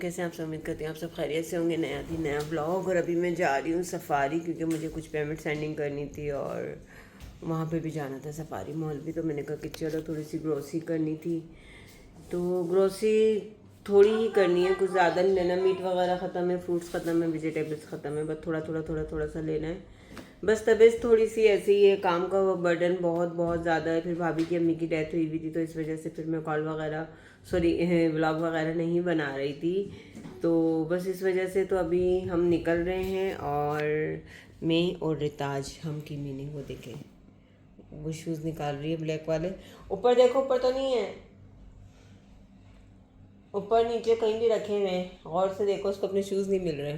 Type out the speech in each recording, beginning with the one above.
कैसे आप सब? उम्मीद करती हूँ आप सब खैरियत से होंगे। नया दिन नया व्लॉग। और अभी मैं जा रही हूँ सफारी, क्योंकि मुझे कुछ पेमेंट सेंडिंग करनी थी और वहाँ पे भी जाना था सफारी मॉल भी। तो मैंने कहा कि चलो थोड़ी सी ग्रोसरी करनी थी, तो ग्रोसरी थोड़ी ही करनी है, कुछ ज़्यादा नहीं लेना। मीट वगैरह ख़त्म है, फ्रूट्स ख़त्म है, वेजिटेबल्स ख़त्म है, बस थोड़ा सा लेना है। बस तबीयत थोड़ी सी ऐसी ही है, काम का बर्डन बहुत ज़्यादा है। फिर भाभी की अम्मी की डेथ हुई थी, तो इस वजह से फिर मैं कॉल वगैरह व्लॉग वगैरह नहीं बना रही थी। तो बस इस वजह से तो अभी हम निकल रहे हैं। और मैं और रिताज हम की मीनी वो देखें, वो शूज़ निकाल रही है ब्लैक वाले। ऊपर देखो, ऊपर तो नहीं है, ऊपर नीचे कहीं भी रखे हुए हैं, गौर से देखो, उसको अपने शूज़ नहीं मिल रहे।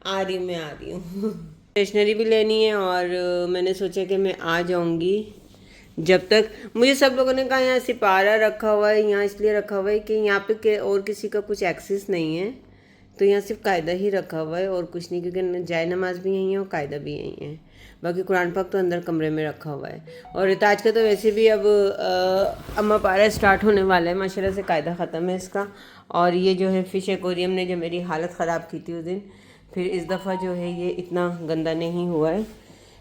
आ रही हूँ स्टेशनरी भी लेनी है। और मैंने सोचा कि मैं आ जाऊँगी जब तक। मुझे सब लोगों ने कहा यहाँ सिपारा रखा हुआ है, यहाँ इसलिए रखा हुआ है कि यहाँ पे और किसी का कुछ एक्सेस नहीं है, तो यहाँ सिर्फ कायदा ही रखा हुआ है और कुछ नहीं, क्योंकि जाय नमाज भी यहीं है और कायदा भी यहीं है। बाकी कुरान पाक तो अंदर कमरे में रखा हुआ है। और रिताज का तो वैसे भी अब अम्मा पारा स्टार्ट होने वाला है, माशाल्लाह से कायदा ख़त्म है इसका। और ये जो है फ़िश एक्वेरियम ने जो मेरी हालत ख़राब की थी उस दिन, फिर इस दफ़ा जो है ये इतना गंदा नहीं हुआ है।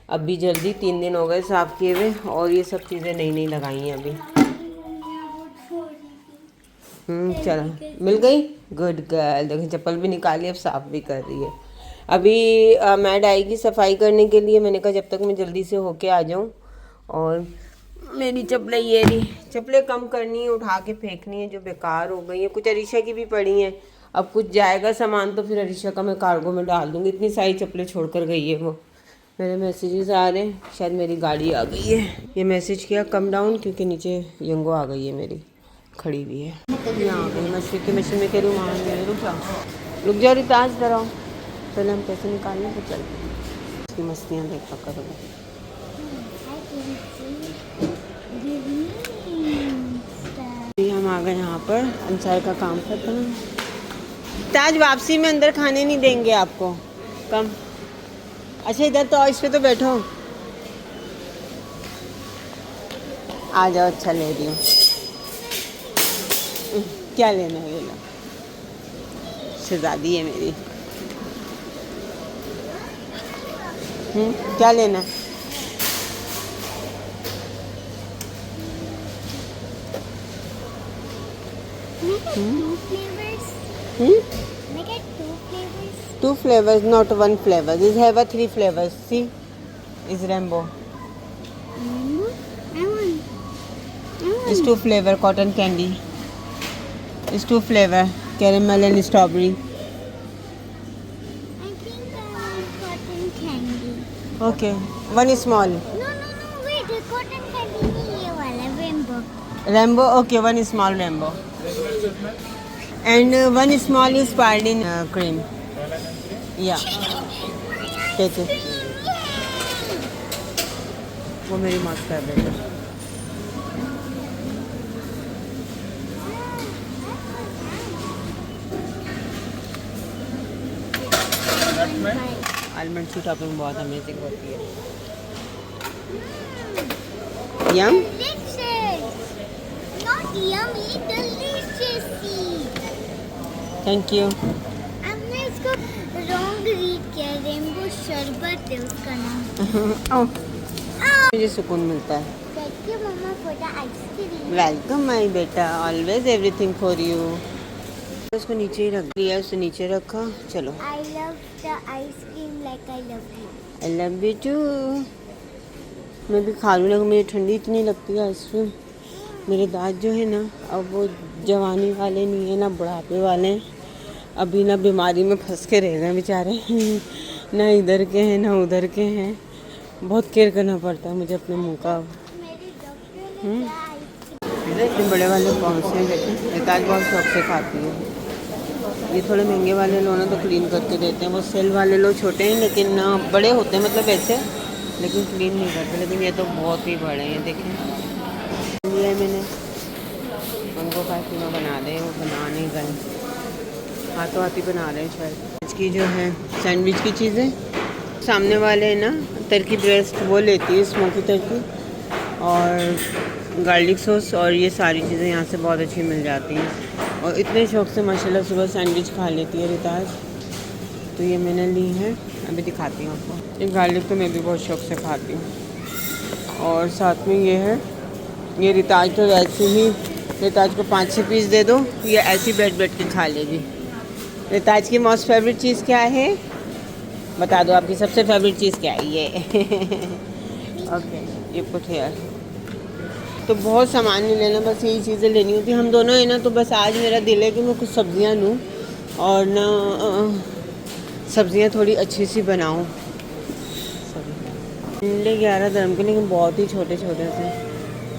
अब भी जल्दी 3 दिन हो गए साफ़ किए हुए, और ये सब चीज़ें नई लगाई हैं अभी। चलो मिल गई, गुड गर्ल। देखो चप्पल भी निकाली, अब साफ़ भी कर रही है। अभी मैड आएगी सफाई करने के लिए। मैंने कहा जब तक मैं जल्दी से होके आ जाऊँ। और मेरी चप्पलें, ये रही चप्पलें कम करनी है, उठा के फेंकनी है जो बेकार हो गई है। कुछ अरीशा की भी पड़ी हैं, अब कुछ जाएगा सामान तो फिर अरीशा का मैं कार्गो में डाल दूँगी। इतनी सारी चप्पलें छोड़ कर गई है वो। मेरे मैसेजेस आ रहे हैं, शायद मेरी गाड़ी आ गई है। ये मैसेज किया कम डाउन, क्योंकि नीचे यंगो आ गई है मेरी, खड़ी भी है। यहाँ आ गई मछली की मशीन में, कह रही हूँ रुक जाओ रिताज डराओ। पहले हम पैसे निकालने तो चलते हैं। इसकी मछलियाँ देख पक्का करो। हम आ गए यहाँ पर, अंसार का काम खत्म। ताज वापसी में अंदर खाने नहीं देंगे आपको, कम। अच्छा इधर तो इस पे तो बैठो, आ जाओ। अच्छा ले रही हूँ, क्या लेना है ले लो, शहजादी है मेरी। क्या लेना है? Two flavors, not one flavor. This have a 3 flavors. See, is rainbow. It's 2 flavor cotton candy. It's 2 flavor caramel and strawberry. I think I want cotton candy. Okay, one is small. No, wait. The cotton candy नहीं ये वाला rainbow. Rainbow, okay, one is small rainbow. And one small is Spalding cream. Yeah. Take it. वो मेरी मस्त है बेटा। Almond की topping बहुत अमेजिंग होती है। यम? Not yummy, delicious. Thank you. हमने इसको रॉन्ग रीड किया, रेनबो शरबत है उसका नाम। मुझे सुकून मिलता है। Thank you mama for the ice cream. Welcome my बेटा, ऑलवेज एवरीथिंग फॉर यू। उसको नीचे ही रख दिया, उसे नीचे रखा। चलो। I love the ice cream like I love you. I love you too. मैं भी खा लूँ, मुझे ठंडी इतनी लगती है आइसक्रीम। मेरे दांत जो है ना, अब वो जवानी वाले नहीं है ना बुढ़ापे वाले हैं। अभी ना बीमारी में फंस के रह गए बेचारे ना इधर के हैं ना उधर के हैं। बहुत केयर करना पड़ता है मुझे अपने मुंह का। इतने बड़े वाले कौन से देखें, रिताज बहुत शौक से खाती है। ये थोड़े महंगे वाले लो ना तो क्लीन करके देते हैं, वो सेल वाले लो छोटे हैं लेकिन बड़े होते हैं, मतलब ऐसे, लेकिन क्लीन नहीं करते। लेकिन ये तो बहुत ही बड़े हैं, देखें लिए मैंने उनको काफ़ी में बना दे, वो बना नहीं गए, हाथों हाथ ही बना रहे हैं शायद। इसकी जो है सैंडविच की चीज़ें सामने वाले हैं ना, टर्की ब्रेस्ट वो लेती है, स्मोकी टर्की और गार्लिक सॉस, और ये सारी चीज़ें यहाँ से बहुत अच्छी मिल जाती हैं। और इतने शौक से माशाल्लाह सुबह सैंडविच खा लेती है रिताज। तो ये मैंने ली है, अभी दिखाती हूँ आपको। ये गार्लिक तो मैं भी बहुत शौक से खाती हूँ। और साथ में ये है, ये रिताज तो वैसे ही, रिताज को 5-6 पीस दे दो, ये ऐसी बैठ के खा लेगी। रिताज की मोस्ट फेवरेट चीज़ क्या है, बता दो आपकी सबसे फेवरेट चीज़ क्या है? ये ओके, ये पुट हियर। तो बहुत सामान नहीं लेना, बस यही चीज़ें लेनी होती। हम दोनों हैं ना, तो बस आज मेरा दिल है कि मैं कुछ सब्जियां लूँ और ना सब्जियां थोड़ी अच्छी सी बनाऊँ। अंडे 11 dirham के, लेकिन बहुत ही छोटे छोटे थे।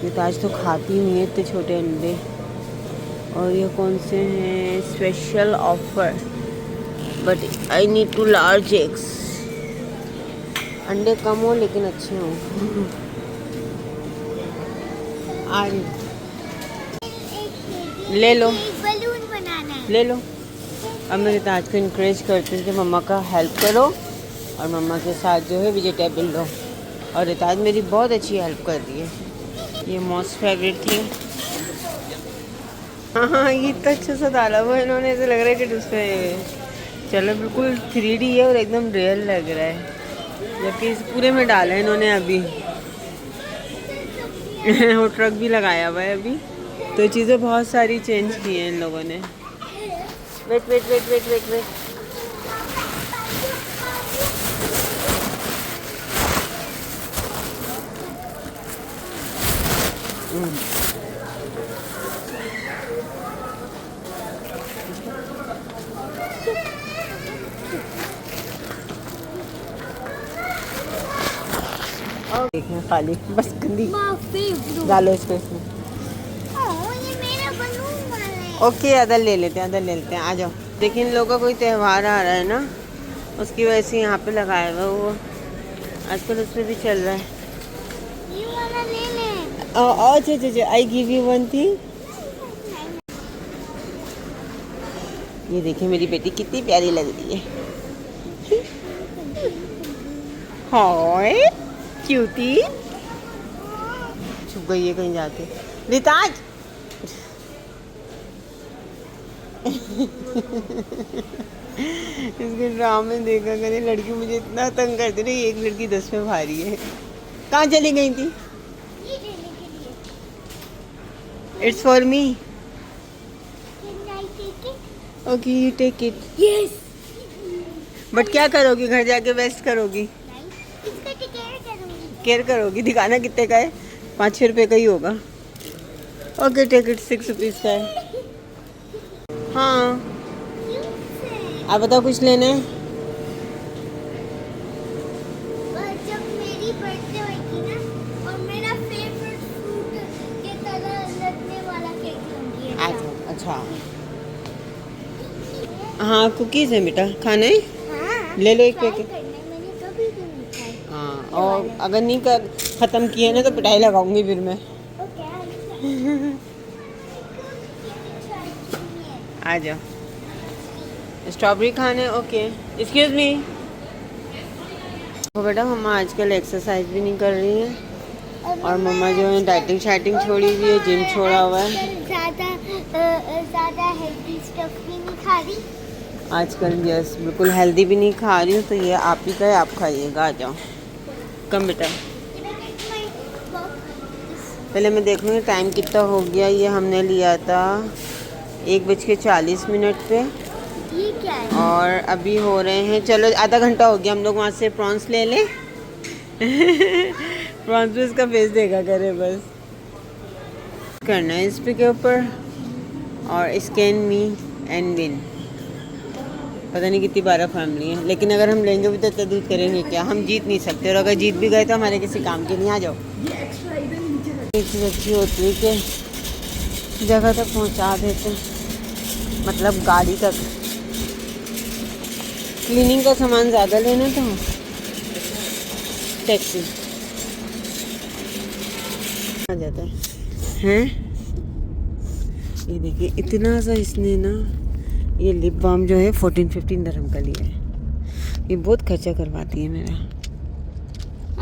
रिताज तो खाती नहीं है इतने छोटे अंडे। और ये कौन से हैं? Special offer, but I need two large eggs. अंडे कम हो लेकिन अच्छे हों। आ रही, ले लो, बलून बनाना है। ले लो। अब मैं रिताज को इनक्रेज करती हूँ कि मम्मा का हेल्प करो और मम्मा के साथ जो है वेजिटेबल लो। और रिताज मेरी बहुत अच्छी हेल्प कर रही है। ये मोस्ट फेवरेट थी। हाँ, ये इतना अच्छा सा डाला हुआ है इन्होंने, ऐसे लग रहा है कि उसमें, चलो बिल्कुल 3D है और एकदम रियल लग रहा है। जबकि इस पूरे में डाला है इन्होंने अभी। वो ट्रक भी लगाया हुआ है अभी। तो चीज़ें बहुत सारी चेंज की हैं इन लोगों ने। Wait wait wait wait wait wait. देखें खाली, बस गंदी डालो इसको इसमें। ये मेरा बलून वाला है। ओके, अदर ले लेते हैं, अदर ले लेते हैं। आ जाओ। देखिए इन लोगों का कोई त्यौहार आ रहा है ना, उसकी वजह से यहाँ पे लगाया हुआ वो आजकल उस पर भी चल रहा है। ये वाला ले ले। अच्छा अच्छा अच्छा, I give you one thing. ये देखिए मेरी बेटी कितनी प्यारी लग रही है। हाय क्यूटी, छुप गई है कहीं जाके। रिताज इसके ड्रामे देखा करे, लड़की मुझे इतना तंग करती रही। एक लड़की 10 में भारी है। कहाँ चली गई थी? ये लेने के लिए। It's for me. Can I take it? Okay, you take it. Yes. But क्या करोगी? घर जाके वेस्ट करोगी? इसका टिकट करूँगी। केयर करोगी? दिखाना कितने का है? 5-6 रुपये का ही होगा। ओके टेक इट, 6 रुपीज़ का है। हाँ, Cute है। आप बताओ कुछ लेना है? और जब मेरी बर्थडे होगी ना, और मेरा फेवरेट फ्रूट के तरह लगने वाला केक लूँगी। अच्छा, हाँ कुकीज़ है बेटा, खाना है? हाँ, ले लो एक try पैकेट। करना है, मैंने कभी भी नहीं खाई। हाँ, और अगर नहीं कर ख़त्म किए ना तो पिटाई लगाऊंगी फिर मैं। Okay, आ जाओ। स्ट्रॉबेरी खाने? Okay, excuse me. तो बेटा मम्मा आजकल एक्सरसाइज भी नहीं कर रही है और मम्मा जो है डाइटिंग शाइटिंग छोड़ी हुई है, जिम छोड़ा हुआ है। ज़्यादा हेल्दी स्टफ भी नहीं खा रही। आजकल यस, बिल्कुल हेल्दी भी नहीं खा रही हूँ। तो ये आप ही का है, आप खाइएगा। आ जाओ, कम बेटा। पहले मैं देख लूँगी टाइम कितना हो गया। ये हमने लिया था 1:40 पे ये क्या है? और अभी हो रहे हैं, चलो आधा घंटा हो गया। हम लोग वहाँ से प्रॉन्स ले लें। प्रॉन्स पे इसका फेस देखा करे, बस करना है इस पे के ऊपर और स्कैन मी एंड विन। पता नहीं कितनी 12 फैमिली है, लेकिन अगर हम लेंगे भी तो तदूत करेंगे क्या? हम जीत नहीं सकते, और अगर जीत भी गए तो हमारे किसी काम के नहीं। आ जाओ। एक चीज़ अच्छी होती है कि जगह तक पहुंचा देते, मतलब गाड़ी तक। क्लीनिंग का सामान ज़्यादा लेना तो टैक्सी आ जाता है। ये देखिए इतना सा इसने ना, ये लिप बाम जो है 14-15 dirham का लिया है। ये बहुत खर्चा करवाती है मेरा।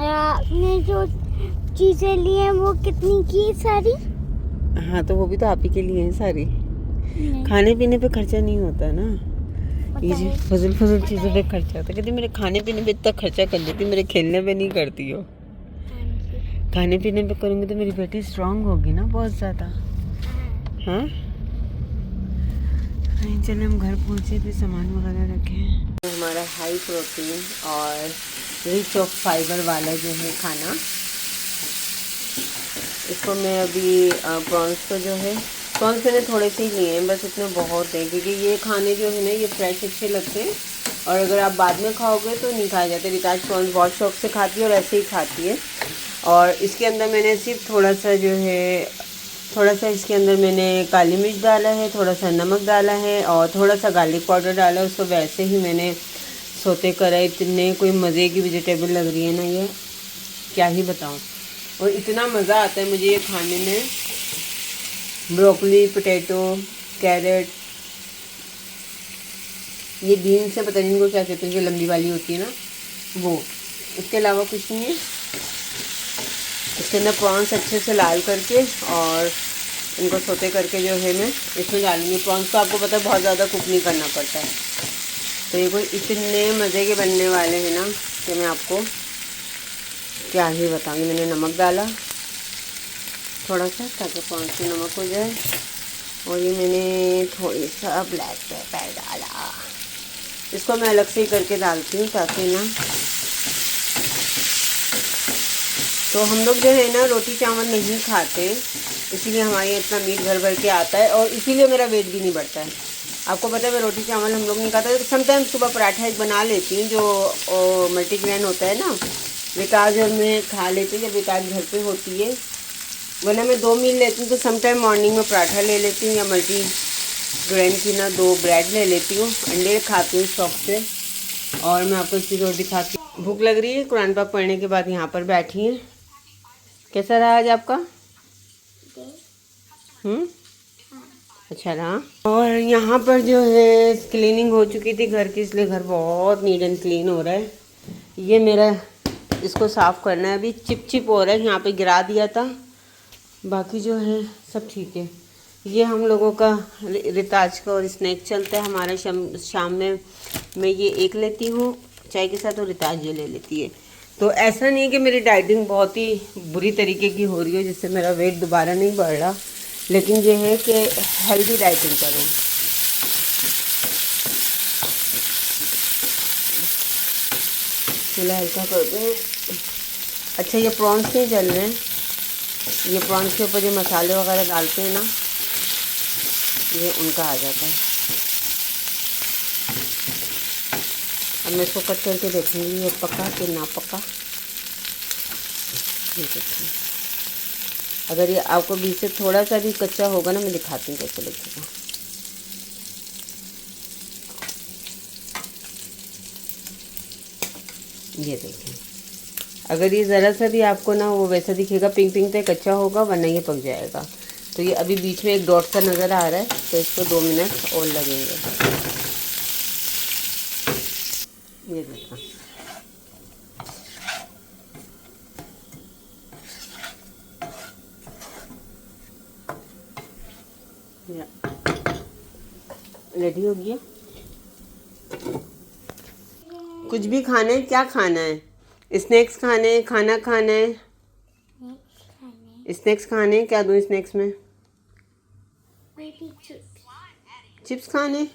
आपने जो चीज़ें ली हैं वो कितनी की सारी? हाँ, तो वो भी तो आप ही के लिए हैं सारी। खाने पीने पे खर्चा नहीं होता ना, ये जो है। फजूल चीज़ों पे खर्चा होता है। कहती मेरे खाने पीने पे इतना खर्चा कर देती, मेरे खेलने पे नहीं करती हो। हाँ जी। खाने पीने पे करूँगी तो मेरी बेटी स्ट्रांग होगी ना बहुत ज़्यादा। हाँ। हाँ चले हम घर पहुँचे फिर सामान वगैरह रखें। हमारा हाई प्रोटीन और रिच ऑफ फाइबर वाला जो है खाना, इसको मैं अभी प्रॉन्स को जो है, प्रॉन्स मैंने थोड़े से ही लिए हैं बस, इतने बहुत हैं क्योंकि ये खाने जो है ना ये फ्रेश अच्छे लगते हैं, और अगर आप बाद में खाओगे तो नहीं खाए जाते। रिताज प्रॉन्स बहुत शौक से खाती है और ऐसे ही खाती है। और इसके अंदर मैंने सिर्फ थोड़ा सा जो है, थोड़ा सा इसके अंदर मैंने काली मिर्च डाला है, थोड़ा सा नमक डाला है और थोड़ा सा गार्लिक पाउडर डाला है। उसको वैसे ही मैंने सोते करा। इतने कोई मज़े की वेजिटेबल लग रही है ना ये, क्या ही बताऊँ। और इतना मज़ा आता है मुझे ये खाने में। ब्रोकली, पोटैटो, कैरेट, ये बीन्स से पता नहीं इनको क्या कहते हैं, जो लंबी वाली होती है ना वो, इसके अलावा कुछ नहीं है। इसके अंदर प्रॉन्स अच्छे से लाल करके और इनको सोते करके जो है मैं इसमें डालूंगी। प्रॉन्स को आपको पता है बहुत ज़्यादा कुक नहीं करना पड़ता है। तो ये कोई इतने मज़े के बनने वाले हैं ना कि मैं आपको क्या ही बताऊँगी। मैंने नमक डाला थोड़ा सा ताकि प्रॉन्स में नमक हो जाए, और ये मैंने थोड़ी सा ब्लैक पेपर डाला। इसको मैं अलग से ही करके डालती हूँ ताकि ना, तो हम लोग जो है ना रोटी चावल नहीं खाते, इसीलिए हमारे यहाँ इतना मीट भर भर के आता है और इसीलिए मेरा वेट भी नहीं बढ़ता है। आपको पता है मैं रोटी चावल हम लोग नहीं खाते। तो समटाइम सुबह पराठा एक बना लेती हूँ जो मल्टीग्रेन होता है ना, विकास में खा लेती हूँ जब विकास घर पे होती है, वरना मैं 2 मील लेती हूँ। तो समटाइम मॉर्निंग में पराठा ले लेती हूँ या मल्टीग्रेन की ना 2 ब्रेड ले लेती हूँ, अंडे खाती हूँ शौक से। और मैं आपको एक चीज़ और दिखाती हूँ। भूख लग रही है, कुरान पाक पढ़ने के बाद यहाँ पर बैठी हैं। कैसा रहा आज आपका? अच्छा रहा। और यहाँ पर जो है क्लीनिंग हो चुकी थी घर की, इसलिए घर बहुत नीट एंड क्लीन हो रहा है। ये मेरा इसको साफ़ करना है, अभी चिप चिप हो रहा है, यहाँ पे गिरा दिया था, बाकी जो है सब ठीक है। ये हम लोगों का रिताज का और स्नैक चलता है हमारा शाम में। मैं ये एक लेती हूँ चाय के साथ और रिताज ये ले लेती है। तो ऐसा नहीं है कि मेरी डाइटिंग बहुत ही बुरी तरीके की हो रही है जिससे मेरा वेट दोबारा नहीं बढ़ रहा, लेकिन ये है कि हेल्दी डाइटिंग करूँ। चूल्हा हल्का करते हैं। अच्छा ये प्रॉन्स नहीं जल रहे हैं, ये प्रॉन्स के ऊपर जो मसाले वगैरह डालते हैं ना ये उनका आ जाता है। अब मैं इसको कट करके देखूँगी ये पका कि ना पका। ये देखिए, अगर ये आपको बीच से थोड़ा सा भी कच्चा होगा ना, मैं दिखाती हूँ कैसे लगेगा। ये देखिए, अगर ये ज़रा सा भी आपको ना वो वैसा दिखेगा पिंक पिंक तो कच्चा होगा, वरना ये पक जाएगा। तो ये अभी बीच में एक डॉट सा नज़र आ रहा है, तो इसको 2 मिनट और लगेंगे। ये देखो, रेडी हो गया। कुछ भी खाना है, क्या खाना है? स्नैक्स खाने हैं, खाना खाना है? स्नैक्स खाने हैं, क्या दूँ स्नैक्स में? चिप्स खाने?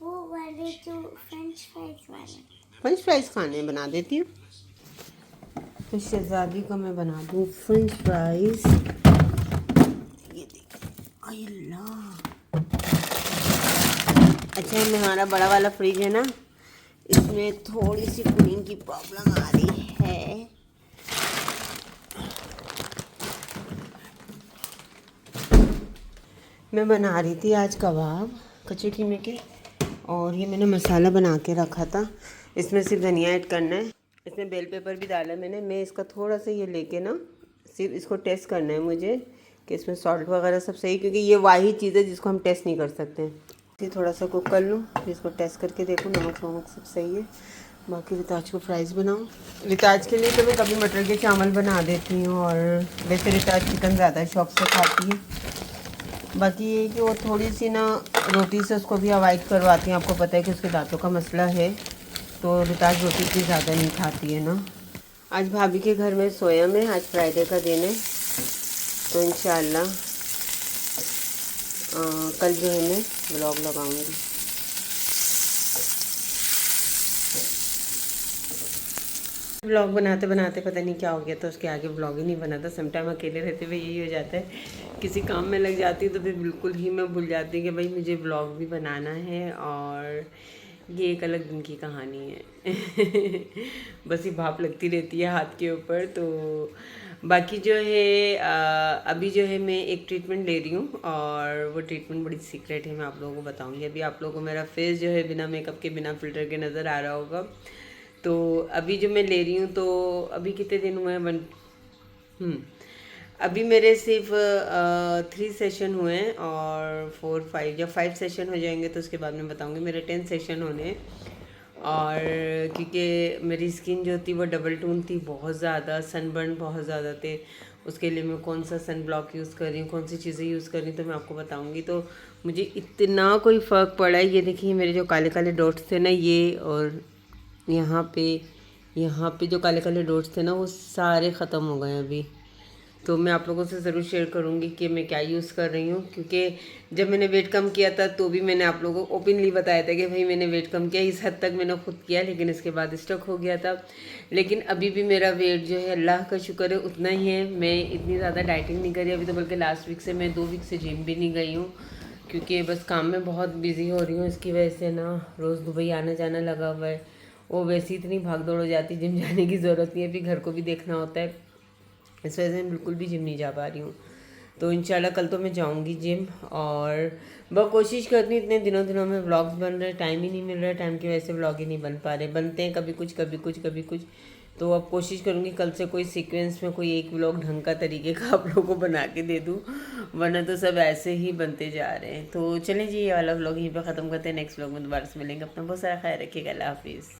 वो वाले जो फ्रेंच फ्राइज वाले। फ्रेंच फ्राइज खाने हैं, बना देती हूँ। तो शहजादी का मैं बना दूँ फ्रेंच फ्राइज। ये देखिए, अल्लाह। अच्छा हमारा बड़ा वाला फ्रिज है ना, इसमें थोड़ी सी कूलिंग की प्रॉब्लम आ रही है। मैं बना रही थी आज कबाब कच्चे कीमे के, और ये मैंने मसाला बना के रखा था। इसमें सिर्फ धनिया ऐड करना है, इसमें बेल पेपर भी डाला मैंने। मैं इसका थोड़ा सा ये लेके ना सिर्फ इसको टेस्ट करना है मुझे कि इसमें सॉल्ट वगैरह सब सही, क्योंकि ये वही चीज़ है जिसको हम टेस्ट नहीं कर सकते हैं। इसे थोड़ा सा कुक कर लूँ, फिर इसको टेस्ट करके देखूँ नमक वमक सब सही है। बाकी रिताज को फ्राइज़ बनाऊँ। रिताज के लिए तो मैं कभी मटर के चावल बना देती हूँ, और वैसे रिताज चिकन ज़्यादा शौक से खाती है। बाकी ये कि वो थोड़ी सी ना रोटी से उसको भी अवॉइड करवाती हैं। आपको पता है कि उसके दांतों का मसला है, तो रिताज रोटी इतनी ज़्यादा नहीं खाती है ना। आज भाभी के घर में सोया में, आज फ्राइडे का दिन है, तो इंशाल्लाह कल जो है मैं व्लॉग लगाऊंगी। व्लॉग बनाते बनाते पता नहीं क्या हो गया, तो उसके आगे व्लॉग ही नहीं बना था। समटाइम अकेले रहते हुए यही हो जाता है, किसी काम में लग जाती तो फिर बिल्कुल ही मैं भूल जाती कि भाई मुझे व्लॉग भी बनाना है, और ये एक अलग दिन की कहानी है। बस ये भाप लगती रहती है हाथ के ऊपर। तो बाकी जो है अभी जो है मैं एक ट्रीटमेंट ले रही हूँ, और वो ट्रीटमेंट बड़ी सीक्रेट है, मैं आप लोगों को बताऊँगी। अभी आप लोगों को मेरा फेस जो है बिना मेकअप के, बिना फ़िल्टर के नज़र आ रहा होगा। तो अभी जो मैं ले रही हूँ, तो अभी कितने दिन हुए हैं, अभी मेरे सिर्फ 3 सेशन हुए हैं, और 4-5 जब 5 सेशन हो जाएंगे तो उसके बाद मैं बताऊँगी। मेरे 10 सेशन होने हैं, और क्योंकि मेरी स्किन जो थी वो डबल टोन थी, बहुत ज़्यादा सनबर्न बहुत ज़्यादा थे। उसके लिए मैं कौन सा सन ब्लॉक यूज़ कर रही हूँ, कौन सी चीज़ें यूज़ कर रही हूँ, तो मैं आपको बताऊँगी। तो मुझे इतना कोई फ़र्क पड़ा है, ये देखिए मेरे जो काले काले डॉट्स थे ना, ये और यहाँ पे जो काले काले डॉट्स थे ना, वो सारे ख़त्म हो गए अभी। तो मैं आप लोगों से ज़रूर शेयर करूँगी कि मैं क्या यूज़ कर रही हूँ, क्योंकि जब मैंने वेट कम किया था तो भी मैंने आप लोगों को ओपनली बताया था कि भाई मैंने वेट कम किया। इस हद तक मैंने खुद किया, लेकिन इसके बाद स्टक हो गया था। लेकिन अभी भी मेरा वेट जो है, अल्लाह का शुक्र है, उतना ही है। मैं इतनी ज़्यादा डाइटिंग नहीं करी अभी तो, बल्कि लास्ट वीक से मैं 2 वीक से जिम भी नहीं गई हूँ, क्योंकि बस काम में बहुत बिजी हो रही हूँ। इसकी वजह से ना रोज़ दुबई आना जाना लगा हुआ है। वो वैसे ही इतनी भाग दौड़ हो जाती, जिम जाने की ज़रूरत नहीं है, फिर घर को भी देखना होता है। इस वजह से मैं बिल्कुल भी जिम नहीं जा पा रही हूँ। तो इंशाल्लाह कल तो मैं जाऊँगी जिम, और बहुत कोशिश करती हूँ। इतने दिनों में व्लॉग्स बन रहे, टाइम ही नहीं मिल रहा है, टाइम की वजह से व्लॉग ही नहीं बन पा रहे। बनते हैं कभी कुछ कभी कुछ कभी कुछ। तो अब कोशिश करूँगी कल से कोई सीक्वेंस में कोई एक व्लॉग ढंग का तरीके का आप लोगों को बना के दे दूँ, वरना तो सब ऐसे ही बनते जा रहे हैं। तो चलें जी, ये वाला व्लॉग यहीं पर ख़त्म करते हैं। नेक्स्ट व्लॉग में दोबारा से मिलेंगे। अपना बहुत सारा ख्याल रखिएगा। अल्लाह हाफिज़।